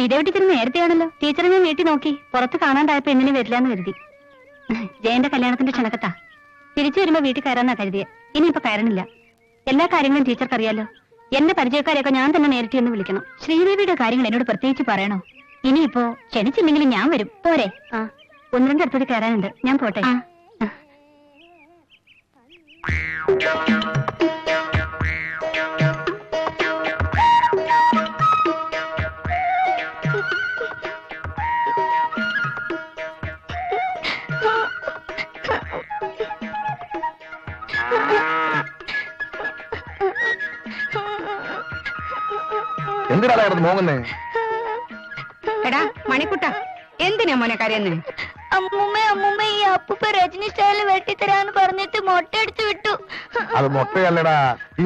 Sridevi teacher നേരത്തെയാണല്ലോ. ടീച്ചറെ ഞാൻ വീട്ടിൽ നോക്കി, പുറത്ത് കാണാണ്ടായപ്പോ എന്നിനെ വരില്ലാന്ന് കരുതി. ജയന്റെ കല്യാണത്തിന്റെ ക്ഷണക്കത്താ. തിരിച്ചു വരുമ്പോ വീട്ടിൽ കയറാന്നാ കരുതിയെ. ഇനിയിപ്പോ കയറണില്ല. എല്ലാ കാര്യങ്ങളും ടീച്ചർക്ക് അറിയാലോ. എന്റെ പരിചയക്കാരെയൊക്കെ ഞാൻ തന്നെ നേരിട്ട് എന്ന് വിളിക്കണം. ശ്രീദേവിയുടെ കാര്യങ്ങൾ എന്നോട് പ്രത്യേകിച്ച് പറയണോ? ഇനിയിപ്പോ ക്ഷണിച്ചില്ലെങ്കിലും ഞാൻ വരും. പോരെ? ആ, 1-2 അടുത്തൂടി കയറാനുണ്ട്. ഞാൻ പോട്ടെ. എന്തിനാ മോങ്ങുന്നേ? എടാ മണിക്കുട്ട, എന്തിനാ മോനെ കരയുന്നേ? അമ്മൂമ്മ ഈ അപ്പൂപ്പ രജനി സ്റ്റൈലിൽ വെട്ടിത്തരാന്ന് പറഞ്ഞിട്ട് മൊട്ടയടിച്ചു വിട്ടു. അത് മൊട്ടയല്ലടാ,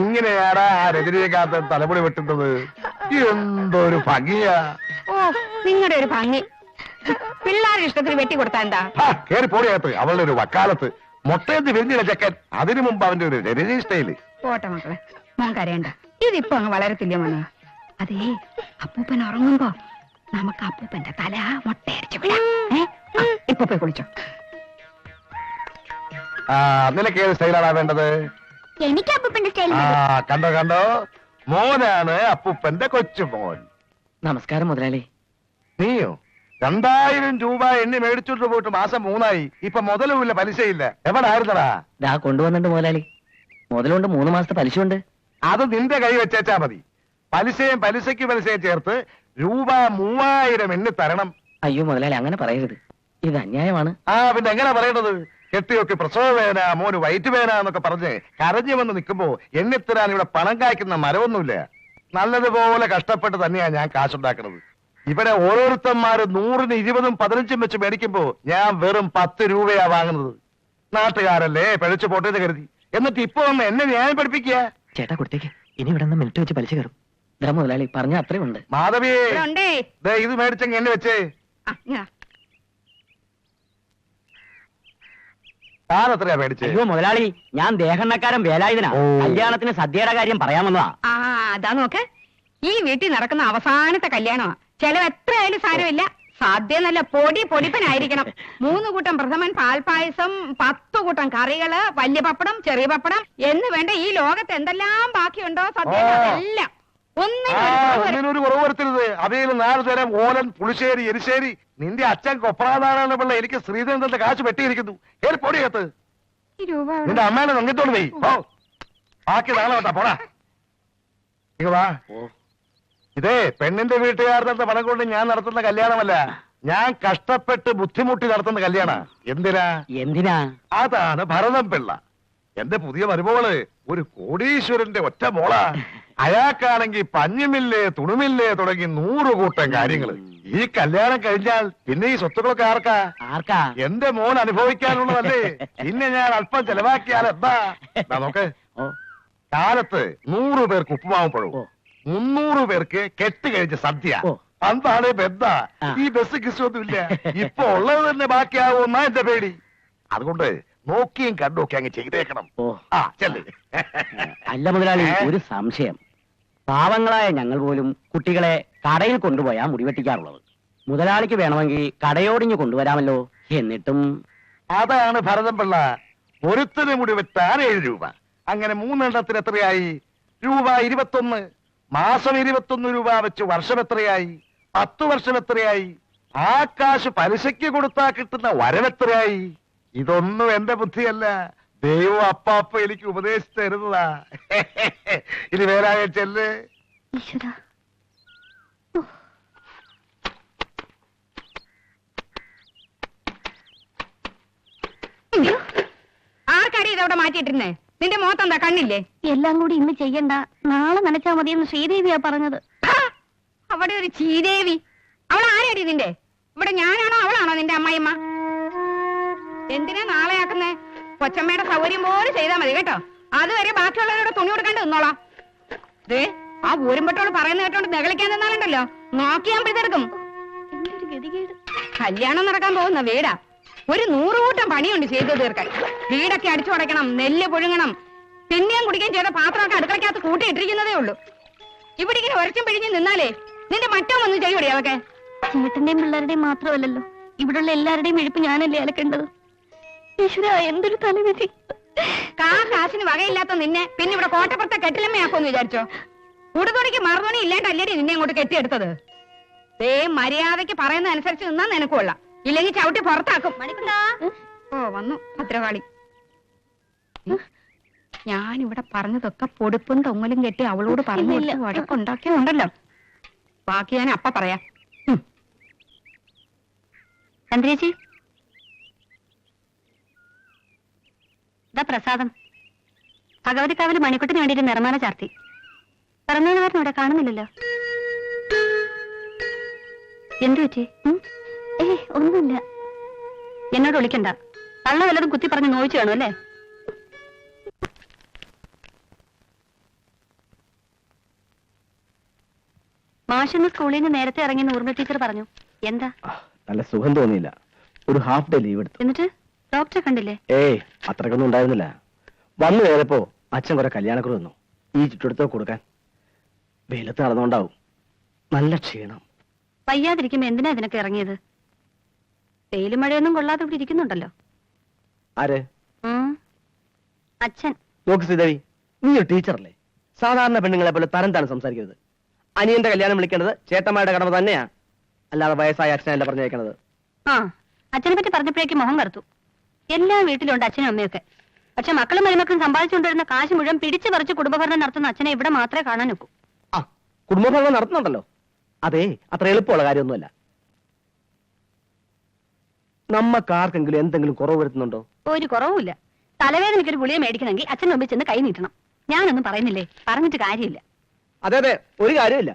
ഇങ്ങനെയാടാ ആ രജനിയെക്കാത്ത തലമുടി വെട്ടുന്നത്. എന്തൊരു ഭംഗിയാ! ഓ, നിങ്ങളുടെ ഒരു ഭംഗി. പിള്ളേരുടെ ഇഷ്ടത്തിന് വെട്ടി കൊടുത്താ എന്താ? കേറി പോടിയകത്ത്. അവളുടെ ഒരു വക്കാലത്ത് മൊട്ടയെന്ന് വിരിഞ്ഞില്ല ചെക്കൻ. അതിനു മുമ്പ് അവന്റെ ഒരു രജനി സ്റ്റൈല്. പോട്ടെ മക്കളെ, മോൻ കരയണ്ട. ഇതിപ്പോ അങ്ങ് വളരത്തില്ല മോനെ. അതേ, അപ്പൂപ്പൻ ഉറങ്ങുമ്പോ നമുക്ക് അപ്പൂപ്പന്റെ തല മൊട്ടയടിച്ചു വിടാം. ഇപ്പൊ പോയി കുളിച്ചോ. നിനക്ക് ഏത് സ്റ്റൈലാണാ വേണ്ടത്? എനിക്ക് അപ്പൂപ്പന്റെ സ്റ്റൈൽ. കണ്ടോ കണ്ടോ, മോനാണ് അപ്പൂപ്പന്റെ കൊച്ചുമോൻ. നമസ്കാരം മുതലാളി. നീയോ? 2000 രൂപ എണ്ണി മേടിച്ചോണ്ട് പോയിട്ട് മാസം 3 ഇപ്പൊ മുതലുമില്ല, പലിശയില്ല. എവിടെ ആയിരുന്നടാ? ദാ കൊണ്ടുവന്നിട്ടുണ്ട് മുതലാളി. മുതലുണ്ട്, 3 മാസത്തെ പലിശയുണ്ട്. അത് നിന്റെ കൈ വെച്ചാ മതി. പലിശയ്ക്ക് ചേർത്ത് രൂപ 3000 എണ്ണി തരണം. അയ്യോ മുതലാളി, അങ്ങനെ പറയരുത്. ഇത് അന്യായമാണ്. പിന്നെ എങ്ങനെ പറയേണ്ടത്? കെട്ടിയൊക്കെ പ്രസവ വേദന, മോന് വയറ്റ് വേദന എന്നൊക്കെ പറഞ്ഞ് കരഞ്ഞു വന്ന് നിൽക്കുമ്പോ എണ്ണിത്തരാൻ ഇവിടെ പണം കായ്ക്കുന്ന മരമൊന്നുമില്ല. നല്ലതുപോലെ കഷ്ടപ്പെട്ട് തന്നെയാ ഞാൻ കാശുണ്ടാക്കുന്നത്. ഇവിടെ ഓരോരുത്തന്മാര് 100-ന് 20-ഉം 15-ഉം വെച്ച് മേടിക്കുമ്പോ ഞാൻ വെറും 10 രൂപയാ വാങ്ങുന്നത്. നാട്ടുകാരല്ലേ, പഴിച്ചു പോട്ടേന്ന് കരുതി. എന്നിട്ട് ഇപ്പൊ എന്നെ ന്യായം പഠിപ്പിക്കുക. ചേട്ടാ കൊടുത്തേക്ക്, ഇനി ഇവിടെ നിന്ന് മിനിറ്റ് വെച്ച് പലിശ കയറും. ഇതാ മുതലാളി പറഞ്ഞ അത്രയും ഉണ്ട്. മാധവിയെ, ഇത് മേടിച്ചെങ്കിൽ എന്നെ വെച്ചേ. താൻ എത്രയാ മേടിച്ചേ? അയ്യോ മുതലാളി, ഞാൻ ദേഹണ്ണക്കാരൻ വേലായുധനാ. കല്യാണത്തിന് സദ്യയുടെ കാര്യം പറയാമെന്നതാ. അതാ നോക്ക്, ഈ വീട്ടിൽ നടക്കുന്ന അവസാനത്തെ കല്യാണമാ. ചെലവ് എത്രയായാലും സാരമില്ല. സാധ്യ നല്ല പൊടിപ്പനായിരിക്കണം. 3 കൂട്ടം പ്രഥമൻ, പാൽപായസം, 10 കൂട്ടം കറികള്, വലിയ പപ്പടം, ചെറിയ പപ്പടം എന്ന് വേണ്ട ഈ ലോകത്ത് എന്തെല്ലാം ബാക്കിയുണ്ടോ സദ്യ എല്ലാം. ഒന്നിനൊരു കുറവ് വരുത്തരുത്. അവയിൽ 4 തരം ഓലൻ, പുളിശ്ശേരി, എരിശ്ശേരി. നിന്റെ അച്ഛൻ കൊപ്രാനാണ് പിള്ള. എനിക്ക് ശ്രീധരന്റെ കാശ് വെട്ടിയിരിക്കുന്നു. ഏറി പൊടിയകത്ത്. നിന്റെ അമ്മേനെ നങ്ങിത്തോണ്ട് പോയി. ബാക്കി നാളെ വേട്ടാ, പോടാ. വാ. ഇതേ പെണ്ണിന്റെ വീട്ടുകാരുടെ പണം കൊണ്ട് ഞാൻ നടത്തുന്ന കല്യാണമല്ല. ഞാൻ കഷ്ടപ്പെട്ട് ബുദ്ധിമുട്ടി നടത്തുന്ന കല്യാണ. എന്തിനാ? അതാണ് ഭരതം പിള്ള. എന്റെ പുതിയ മരുമോള് ഒരു കോടീശ്വരന്റെ ഒറ്റ മോളാ. അയാൾക്കാണെങ്കിൽ പഞ്ഞുമില്ലേ, തുണിമില്ലേ തുടങ്ങി 100 കൂട്ടം കാര്യങ്ങള്. ഈ കല്യാണം കഴിഞ്ഞാൽ പിന്നെ ഈ സ്വത്തുക്കളൊക്കെ ആർക്കാ? എന്റെ മോൻ അനുഭവിക്കാനുള്ളതല്ലേ. പിന്നെ ഞാൻ അല്പം ചെലവാക്കിയാൽ എന്താ? നോക്ക്, കാലത്ത് 100 പേർക്ക് ഉപ്പുമാവും പഴവും, 300 പേർക്ക് കെട്ട് കഴിച്ച സദ്യ. അന്താണ് ബന്ധ. ഈ ബസ് കിസൊന്നും ഇല്ല. ഇപ്പൊ ഉള്ളത് തന്നെ ബാക്കിയാവുമെന്നാ എന്റെ പേടി. അതുകൊണ്ട് നോക്കിയും കണ്ടുമൊക്കെ അങ്ങ് ചെയ്തേക്കണം. അല്ല മുതലാളി, ഒരു സംശയം. പാവങ്ങളായ ഞങ്ങൾ പോലും കുട്ടികളെ കടയിൽ കൊണ്ടുപോയാ മുടിവെട്ടിക്കാറുള്ളത്. മുതലാളിക്ക് വേണമെങ്കിൽ കടയോടിഞ്ഞ് കൊണ്ടുവരാമല്ലോ. എന്നിട്ടും അതാണ് ഭരതം പിള്ള. ഒരുത്തിന് മുടി വെട്ടാൻ 7 രൂപ. അങ്ങനെ 3 എണ്ണത്തിന് എത്രയായി? രൂപ 21. മാസം 21 രൂപ വെച്ച് വർഷം എത്രയായി? 10 വർഷം എത്രയായി? ആ കാശ് പലിശയ്ക്ക് കൊടുത്താൽ കിട്ടുന്ന വരവെത്രയായി? ഇതൊന്നും എന്റെ ബുദ്ധിയല്ല, ദൈവം അപ്പാപ്പ എനിക്ക് ഉപദേശിച്ചു തരുന്നതാ. ഇനി വേറായ ചെല്ല്. ആർക്കാടി ഇതവിടെ മാറ്റിയിട്ടിരുന്നേ? നിന്റെ മുഖത്തെന്താ, കണ്ണില്ലേ? എല്ലാം കൂടി ഇന്ന് ചെയ്യണ്ട, നാളെ നനച്ചാ മതിയെന്ന് ശ്രീദേവിയാ പറഞ്ഞത്. അവിടെ ഒരു ശ്രീദേവി. അവൾ ആരാടി നിന്റെ? ഇവിടെ ഞാനാണോ അവളാണോ നിന്റെ അമ്മായിമ്മ? എന്തിനാ നാളെ ആക്കുന്നേ? കൊച്ചമ്മയുടെ സൗകര്യം പോലെ ചെയ്താൽ മതി കേട്ടോ. അതുവരെ ബാക്കിയുള്ളവരോട് തുണി കൊടുക്കാണ്ട് നിന്നോളാം. ദേ, ആ ഊരുമ്പട്ടോട് പറയുന്ന കേട്ടോണ്ട് നെകളിക്കാൻ നിന്നാലുണ്ടല്ലോ, നോക്കി ഞാൻ പിടിച്ചെടുക്കും. കല്യാണം നടക്കാൻ പോകുന്ന വീടാ. ഒരു 100 കൂട്ടം പണിയുണ്ട് ചെയ്തു തീർക്കാൻ. വീടൊക്കെ അടിച്ചു അടയ്ക്കണം, നെല്ല് പുഴുങ്ങണം, തിന്നിയാൻ കുടിക്കാൻ ചെയ്ത പാത്രമൊക്കെ അടുക്കളക്കകത്ത് കൂട്ടിയിട്ടിരിക്കുന്നതേ ഉള്ളൂ. ഇവിടെ ഇങ്ങനെ ഒരച്ചും പിഴിഞ്ഞ് നിന്നാലേ നിന്റെ മറ്റോ ഒന്നും ചെയ്യൂടെ അതൊക്കെ? ചേട്ടന്റെയും പിള്ളേരുടെയും മാത്രമല്ലല്ലോ, ഇവിടുള്ള എല്ലാവരുടെയും എഴുപ്പ് ഞാനല്ലേ അലക്കേണ്ടത്. ഈശ്വര, എന്തൊരു തലവിധി. കാശിന് വകയില്ലാത്ത നിന്നെ പിന്നെ ഇവിടെ കോട്ടപ്പുറത്തെ കെട്ടിലമ്മയാക്കുമെന്ന് വിചാരിച്ചോ? ഉടുതുണിക്ക് മറുതുണി ഇല്ലാണ്ടല്ലേടി നിന്നെ അങ്ങോട്ട് കെട്ടിയെടുത്തത്. മര്യാദയ്ക്ക് പറയുന്ന അനുസരിച്ച് നിന്നാ നിനക്കുള്ള, ഇല്ലെങ്കിൽ ചവിട്ടി പുറത്താക്കും. ഓ വന്നു ഭദ്രകാളി. ഞാനിവിടെ പറഞ്ഞതൊക്കെ പൊടുപ്പും തൊങ്ങലും കെട്ടി അവളോട് പറഞ്ഞില്ല വഴക്കുണ്ടാക്കിയുണ്ടല്ലോ. ബാക്കി ഞാൻ അപ്പ പറയാം. ചന്ദ്രേച്ചി, ഇതാ പ്രസാദം. ഭഗവതിക്കാവില് മണിക്കുട്ടിന് വേണ്ടിയിട്ട് നിറമാല ചാർത്തി. പിറന്നാളുകാരൻ ഇവിടെ കാണുന്നില്ലല്ലോ. എന്തു പറ്റി? ഒന്നുമില്ല. എന്നോട് വിളിക്കണ്ട. തള്ള വല്ലതും കുത്തി പറഞ്ഞ് നോയിച്ചു കാണും അല്ലേ? മാഷിന്ന് സ്കൂളിൽ നിന്ന് നേരത്തെ ഇറങ്ങി ഊർമ്മ ടീച്ചർ പറഞ്ഞു. എന്താ? നല്ല സുഖം തോന്നിയില്ല. ഒരു ഹാഫ് ഡേ ലീവ് എടുത്തു. എന്നിട്ട് ഡോക്ടറെ കണ്ടില്ലേ? അത്രക്കൊന്നും ഉണ്ടായിരുന്നില്ല. വന്നു കയറിയപ്പോ അച്ഛൻ കുറെ കല്യാണക്കുറി വന്നു. ഈ ചുറ്റെടുത്തോ കൊടുക്കാൻ. വെയിലത്ത് നടന്നുകൊണ്ടാവും. നല്ല ക്ഷീണം. വയ്യാതിരിക്കുമ്പോ എന്തിനാ ഇതിനൊക്കെ ഇറങ്ങിയത്? വെയിലും മഴയൊന്നും കൊള്ളാതെ ഇവിടെ ഇരിക്കുന്നുണ്ടല്ലോ. ആര്? അച്ഛൻ. നോക്ക് ശ്രീദേവി, നീ ഒരു ടീച്ചറല്ലേ? സാധാരണ പെണ്ണുങ്ങളെ പോലെ തരം താൻ സംസാരിക്കരുത്. അനിയന്റെ കല്യാണം വിളിക്കേണ്ടത് ചേട്ടന്മാരുടെ കടമ തന്നെയാ, അല്ലാതെ വയസ്സായ അച്ഛനല്ല പറഞ്ഞേക്കണത്. അച്ഛനെ പറ്റി പറഞ്ഞപ്പോഴേക്ക് മുഖം കറുത്തു. എല്ലാ വീട്ടിലുണ്ട് അച്ഛനും അമ്മയൊക്കെ. പക്ഷെ മക്കളും മരുമക്കളും സമ്പാദിച്ചുകൊണ്ടിരുന്ന കാശ് മുഴുവൻ പിടിച്ചു പറിച്ച് കുടുംബഭരണം നടത്തുന്ന അച്ഛനെ ഇവിടെ മാത്രമേ കാണാൻ നോക്കൂ. കുടുംബഭരണം നടത്തുന്നുണ്ടല്ലോ. അതെ, അത്ര എളുപ്പമുള്ള കാര്യമൊന്നുമല്ല. നമ്മക്കാർക്കെങ്കിലും എന്തെങ്കിലും കുറവ് വരുത്തുന്നുണ്ടോ? ഒരു കുറവുമില്ല. തലവേദനയ്ക്കൊരു ഗുളിക മേടിക്കണമെങ്കിൽ അച്ഛൻ മുമ്പിൽ ചെന്ന് കൈ നീട്ടണം. ഞാനൊന്നും പറയുന്നില്ലേ, പറഞ്ഞിട്ട് കാര്യമില്ല. അതെ അതെ, ഒരു കാര്യമില്ല.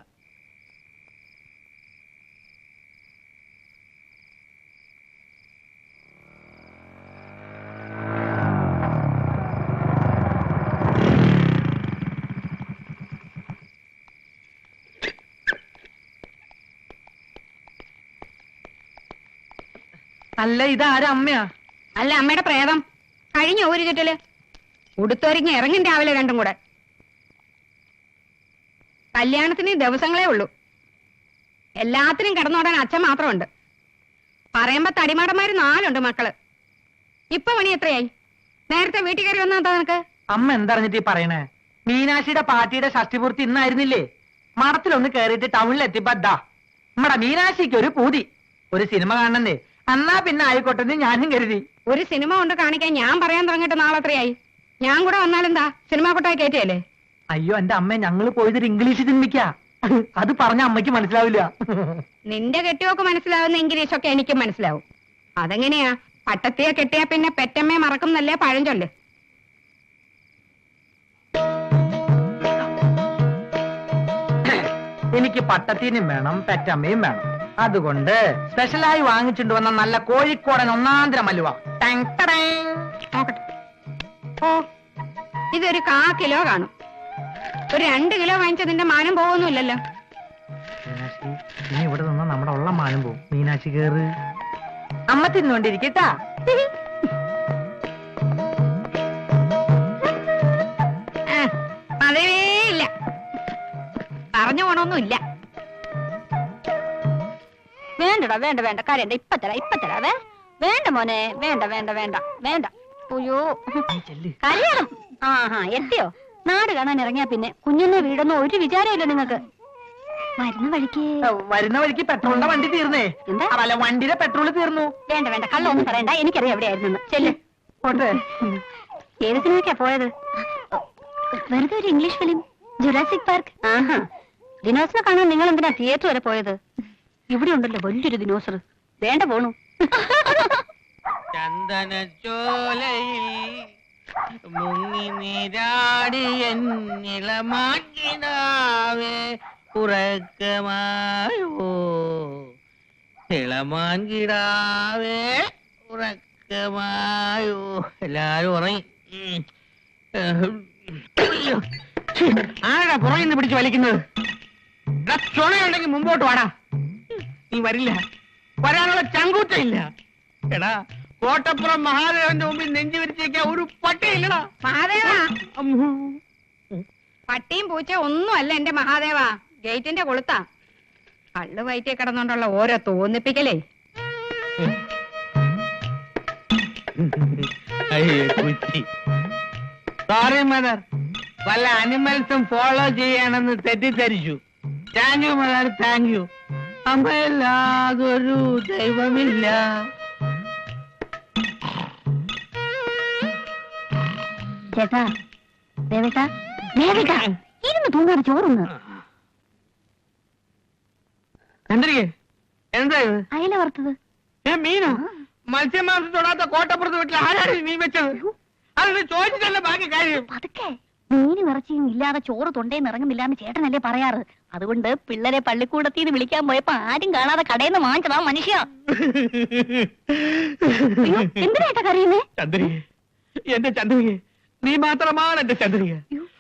അല്ല, ഇതാരും അമ്മയാ? അല്ല, അമ്മയുടെ പ്രേതം. കഴിഞ്ഞ ഒരു ചുറ്റല് ഉടുത്തൊരുങ്ങി ഇറങ്ങും രാവിലെ രണ്ടും കൂടെ. കല്യാണത്തിന് ദിവസങ്ങളേ ഉള്ളൂ. എല്ലാത്തിനും കിടന്നോടാൻ അച്ഛൻ മാത്രമുണ്ട്. പറയുമ്പോ തടിമാടന്മാര് 4 മക്കള്. ഇപ്പൊ മണി എത്രയായി? നേരത്തെ വീട്ടിൽ കയറി വന്നാ നിനക്ക്? അമ്മ എന്തറിഞ്ഞിട്ട് പറയണേ? മീനാക്ഷിയുടെ പാർട്ടിയുടെ ഷഷ്ടിപൂർത്തി ഇന്നായിരുന്നില്ലേ? മഠത്തിലൊന്ന് കയറിയിട്ട് ടൗണിൽ എത്തിയപ്പോ നമ്മടെ മീനാക്ഷിക്ക് ഒരു പൂതി, ഒരു സിനിമ കാണണമെന്നേ. എന്നാ പിന്നെ ആയിക്കോട്ടെ ഞാനും കരുതി. ഒരു സിനിമ കൊണ്ട് കാണിക്കാൻ ഞാൻ പറയാൻ തുടങ്ങിയിട്ട് നാളെ എത്രയായി? ഞാൻ കൂടെ വന്നാലെന്താ? സിനിമ കൊട്ടായി കയറ്റിയല്ലേ? അയ്യോ എന്റെ അമ്മ, ഞങ്ങള് പോയതൊരു ഇംഗ്ലീഷ് സിനിമയ്ക്കാ. അത് പറഞ്ഞ അമ്മയ്ക്ക് മനസ്സിലാവില്ല. നിന്റെ കെട്ടിയൊക്കെ മനസ്സിലാവുന്ന ഇംഗ്ലീഷൊക്കെ എനിക്കും മനസ്സിലാവും. അതെങ്ങനെയാ? പട്ടത്തിയെ കെട്ടിയാ പിന്നെ പെറ്റമ്മയെ മറക്കുന്നല്ലേ പഴഞ്ചൊല്ല്. എനിക്ക് പട്ടത്തിനും വേണം, പെറ്റമ്മയും വേണം. അതുകൊണ്ട് സ്പെഷ്യലായി വാങ്ങിച്ചിട്ട് വന്ന നല്ല കോഴിക്കോടൻ ഒന്നാന്തരം അലുവ. ഓ, ഇതൊരു 1/4 കിലോ കാണും. ഒരു 2 കിലോ വാങ്ങിച്ച നിന്റെ മാനം പോകുന്നില്ലല്ലോ. മീനാക്ഷി, ഇനി ഇവിടെ നിന്നാ നമ്മുടെ ഉള്ള മാനം പോവും. മീനാക്ഷി കേറ്. അമ്മ തിന്നോണ്ടിരിക്കട്ടാ. അതേ ഇല്ല, പറഞ്ഞു പോണൊന്നുമില്ല. വേണ്ടടാ, വേണ്ട വേണ്ട, കരയണ്ട. ഇപ്പൊ തരാവേ. വേണ്ട മോനെ, വേണ്ട വേണ്ട വേണ്ട വേണ്ട. അയ്യോ, കല്യാണം എത്തിയോ? നാട് കാണാൻ ഇറങ്ങിയാ പിന്നെ കുഞ്ഞിനെ വീടൊന്നും ഒരു വിചാരമില്ല നിങ്ങൾക്ക്. വരുന്ന വഴിക്ക് പെട്രോളിന്റെ വണ്ടി തീർന്നേ. എന്താ? അല്ല, വണ്ടിയുടെ പെട്രോൾ തീർന്നു. വേണ്ട വേണ്ട, കള്ളൊന്നും പറയണ്ട. എനിക്കറിയാം എവിടെയായിരുന്നു. ചെല്ല്. ഏത് സിനിമയ്ക്കാ പോയത്? വെറുതെ ഒരു ഇംഗ്ലീഷ് ഫിലിം, ജുറാസിക് പാർക്ക്. ദിനോസറെ കാണാൻ നിങ്ങൾ എന്തിനാ തിയേറ്റർ വരെ പോയത്? ഇവിടെ ഉണ്ടല്ലോ വലിയൊരു ദിനോസർ. വേണ്ട പോണു. ചന്ദനച്ചോലയിൽ മുങ്ങി നീരാടിയൻ ഇളമാൻകിടാവേ ഉറക്കമായോ, ഇളമാൻകിടാവേ ഉറക്കമായോ. എല്ലാരും ഉറങ്ങി. ആരാ പുറകിൽ നിന്ന് പിടിച്ച് വലിക്കുന്നത്? ചുണയുണ്ടെങ്കിൽ മുമ്പോട്ട് വാടാ. നീ വരില്ല, വരാനുള്ള ചങ്കൂറ്റമില്ല. എടാ, കോട്ടപ്പുറം മഹാദേവന്റെ മുമ്പിൽ നെഞ്ചു വിരിച്ചേക്കാൻ ഒരു പട്ടിയില്ലടാ. മഹാദേവ, പട്ടിയും പൂച്ച ഒന്നും അല്ല എന്റെ മഹാദേവ. ഗേറ്റിന്റെ കൊളുത്താ. കള്ളു വയറ്റിൽ കിടന്നോണ്ടുള്ള ഓരോ തോന്നിപ്പിക്കലേ. സോറി മദർ, വല്ല അനിമൽസും ഫോളോ ചെയ്യണമെന്ന് തെറ്റിദ്ധരിച്ചു. Thank you mother, thank you. അമ്മയില്ലാതൊരു ദൈവമില്ല. ചേട്ടാ, ദേവേട്ടാ, ദേവേട്ടാ, ഇരുന്ന് തൂങ്ങാതെ ചോറുന്ന്. ചന്ദ്രികേ, എന്താ ഇത്? അയല വറുത്തത്. മീനോ? മത്സ്യമാംസം തൊടാത്ത കോട്ടപ്പുറത്ത് വീട്ടിൽ ആരാണ് ഈ മീൻ വെച്ചത്? അതൊന്ന് ചോദിച്ചിട്ടല്ല ബാക്കി കാര്യം. പതുക്കെ. മീനും ഇറച്ചിയും ഇല്ലാതെ ചോറ് തൊണ്ടേന്ന് ഇറങ്ങുന്നില്ലാന്ന് ചേട്ടനല്ലേ പറയാറ്. അതുകൊണ്ട് പിള്ളേരെ പള്ളിക്കൂടത്തിന്ന് വിളിക്കാൻ പോയപ്പോ ആരും കാണാതെ കടയിൽ നിന്ന് വാങ്ങിച്ചതാ മനുഷ്യ. എന്തിനായിട്ടാ കറിയുന്നേ? ചന്ദ്രികേ, എന്റെ ചന്ദ്രികേ, നീ മാത്രമാണ് എന്റെ ചന്ദ്രിക.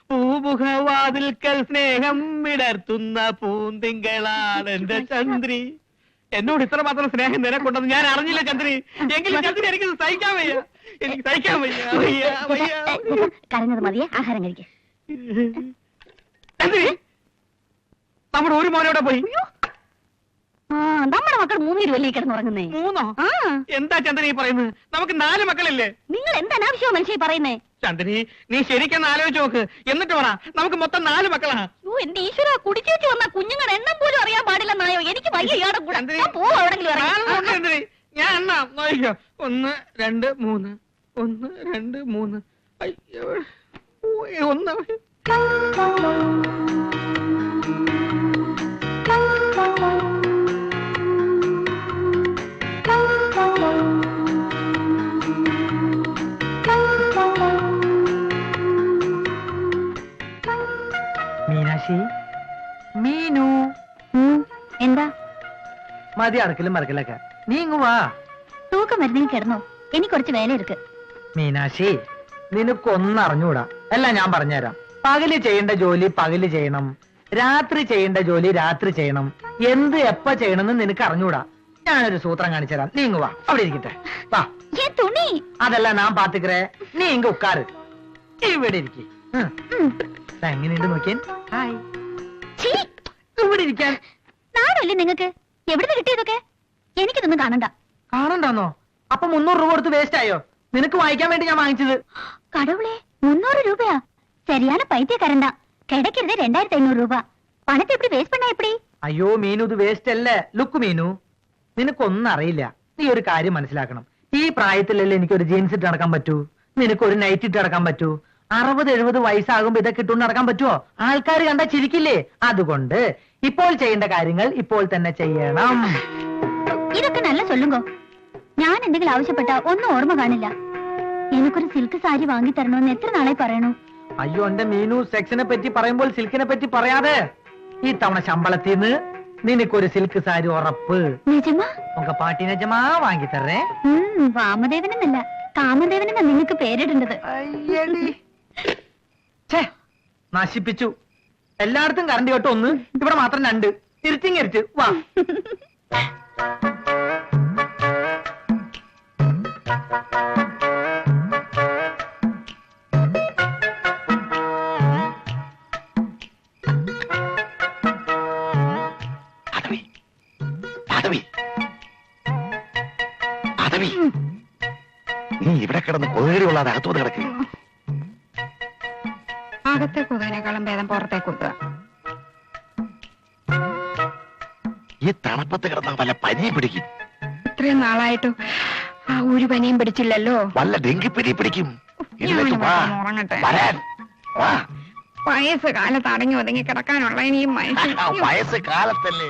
പൂമുഖവാതിൽക്കൽ സ്നേഹം വിടർത്തുന്ന പൂന്തിങ്കളാണ് എന്റെ ചന്ദ്രി. എന്നോട് ഇത്ര മാത്രം സ്നേഹം നിനക്കുണ്ടെന്ന് ഞാൻ അറിഞ്ഞില്ല ചന്ദ്രി. എങ്കിലും ചന്ദ്രി എനിക്ക് സഹിക്കാൻ വയ്യ, എനിക്ക് സഹിക്കാൻ വയ്യ, വയ്യ, വയ്യ. കരഞ്ഞത് മതിയെ, ആഹാരം കഴിക്കേ. ചന്ദ്രി, നമ്മുടെ ഒരു മോനോടെ പോയി. നമ്മുടെ മക്കൾ 3 രൂപ കിടന്നുറങ്ങുന്നേ. 3? എന്താ ചന്ദ്രി ഈ പറയുന്നത്? നമുക്ക് 4 മക്കളില്ലേ? നിങ്ങൾ എന്താ അനാവശ്യമോ മനുഷ്യ പറയുന്നേ? ചന്ദ്രി, നീ ശരിക്കൊന്ന് ആലോചിച്ച് നോക്ക്. എന്നിട്ട് പറ, നമുക്ക് മൊത്തം 4 മക്കളാ. എന്റെ ഈശ്വര, കുടിച്ചേച്ച് വന്ന കുഞ്ഞുങ്ങളുടെ എണ്ണം പോലും അറിയാൻ പാടില്ലെന്നായോ? എനിക്ക് വയ്യ ഇയാടെ കൂടെ. ചന്ദ്രി, ഞാൻ എണ്ണാം, നോക്കിക്കോ. 1 2 3, 1 2 3. അയ്യോ, 1. മീനാക്ഷി, മീനു. എന്താ? മതി അടക്കലും മറക്കലൊക്കെ, നീ ഇങ്ങ് വാ. തൂക്കം വരുന്നെങ്കിൽ കിടന്നോ, എനിക്ക് കുറച്ച് വേല ഇருக்கு. മീനാക്ഷി, നിനക്കൊന്നും അറിഞ്ഞൂടാ. എല്ലാം ഞാൻ പറഞ്ഞുതരാം. പകല് ചെയ്യേണ്ട ജോലി പകല് ചെയ്യണം, രാത്രി ചെയ്യേണ്ട ജോലി രാത്രി ചെയ്യണം. എന്ത് എപ്പ ചെയ്യണമെന്ന് നിനക്ക് അറിഞ്ഞൂടാ. ഞാനൊരു സൂത്രം കാണിച്ചു തരാം. നീ ഇങ്ങ് വാ, അവിടെ ഇരിക്കട്ടെ. വാ. തുണി അതല്ല ഞാൻ പാത്തിക്കറേ, നീ ഇങ്ങ് ഉക്കാറ്, ഇവിടെ ഇരിക്കും. എങ്ങനെയുണ്ട് നോക്കിയൻ? ഹായ്. ഇവിടെ ഇരിക്കാൻ നാണല്ലേ നിങ്ങക്ക്? എവിടുന്ന് കിട്ടിയതൊക്കെ? എനിക്കിതൊന്നും കാണണ്ട. കാണണ്ടാന്നോ? അപ്പൊ 300 രൂപ കൊടുത്ത് വേസ്റ്റ് ആയോ? നിനക്ക് വായിക്കാൻ വേണ്ടി ഞാൻ വാങ്ങിച്ചത്. കടവുളെ, 300 രൂപയാ? சரியான പൈത്യക്കാരണ്ട. കിടക്കരുത് 2500 രൂപ. പണത്തെ എപ്പടി വേസ്റ്റ് பண்ண എപ്പടി? അയ്യോ മീനു, ഇത് വേസ്റ്റ് അല്ലേ. ലുക്ക് മീനു, നിനക്കൊന്നും അറിയില്ല. നീ ഒരു കാര്യം മനസ്സിലാക്കണം. ഈ പ്രായത്തിലല്ലേ എനിക്കൊരു ജീൻസ് ഇട്ട് നടക്കാൻ പറ്റൂ, നിനക്കൊരു നൈറ്റ് ഇട്ട് നടക്കാൻ പറ്റൂ. 60-70 വയസ്സാകുമ്പോ ഇതൊക്കെ ഇട്ടുകൊണ്ട് നടക്കാൻ പറ്റുമോ? ആൾക്കാർ കണ്ടാ ചിരിക്കില്ലേ? അതുകൊണ്ട് ഇപ്പോൾ ചെയ്യേണ്ട കാര്യങ്ങൾ ഇപ്പോൾ തന്നെ ചെയ്യണം. ഇതൊക്കെ നല്ല ചൊല്ലുങ്കോ. ഞാൻ എന്തെങ്കിലും ആവശ്യപ്പെട്ട ഒന്നും ഓർമ്മ കാണില്ല. എനിക്കൊരു സിൽക്ക് സാരി വാങ്ങി തരണമെന്ന് എത്ര നാളെ പറയണു. അയ്യോ എന്റെ മീനു, സെക്സിനെ പറ്റി പറയുമ്പോൾ സിൽക്കിനെ പറ്റി പറയാതെ. ഈ തവണ ശമ്പളത്തിന്ന് നിനക്കൊരു സിൽക്ക് സാരി ഉറപ്പ്. നിജമാ? ഉങ്ക പാട്ടി നിജമാ വാങ്ങി തരേ. വാമദേവനെന്നല്ല, കാമദേവനെന്നാ നിങ്ങൾക്ക് പേരിടേണ്ടത്. നശിപ്പിച്ചു. എല്ലായിടത്തും കറണ്ട് കേട്ടോ 1, ഇവിടെ മാത്രം 2. തിരിച്ചിങ്ങരിച്ച് വാ. നീ ഇവിടെ കിടന്ന് കൊതുകടി കൊള്ളാതെ അകത്തോട്ട് കിടക്കുക. അകത്തെ കൊതുകിനേക്കാളും ഭേദം പുറത്തെ കൊത്തുക. ഈ തണുപ്പത്ത് കിടന്ന വല്ല പനിയും പിടിക്കും. ഇത്രയും നാളായിട്ടും ആ ഒരു പനിയും പിടിച്ചില്ലല്ലോ. വല്ല ഡെങ്കിപ്പനി പിടിക്കും. ഉറങ്ങട്ടെ. വരാൻ വാ. വയസ്സ് കാലത്ത് അടങ്ങി ഒതുങ്ങി കിടക്കാനുള്ള ഇനിയും മനുഷ്യൻ വയസ്സ് കാലത്തല്ലേ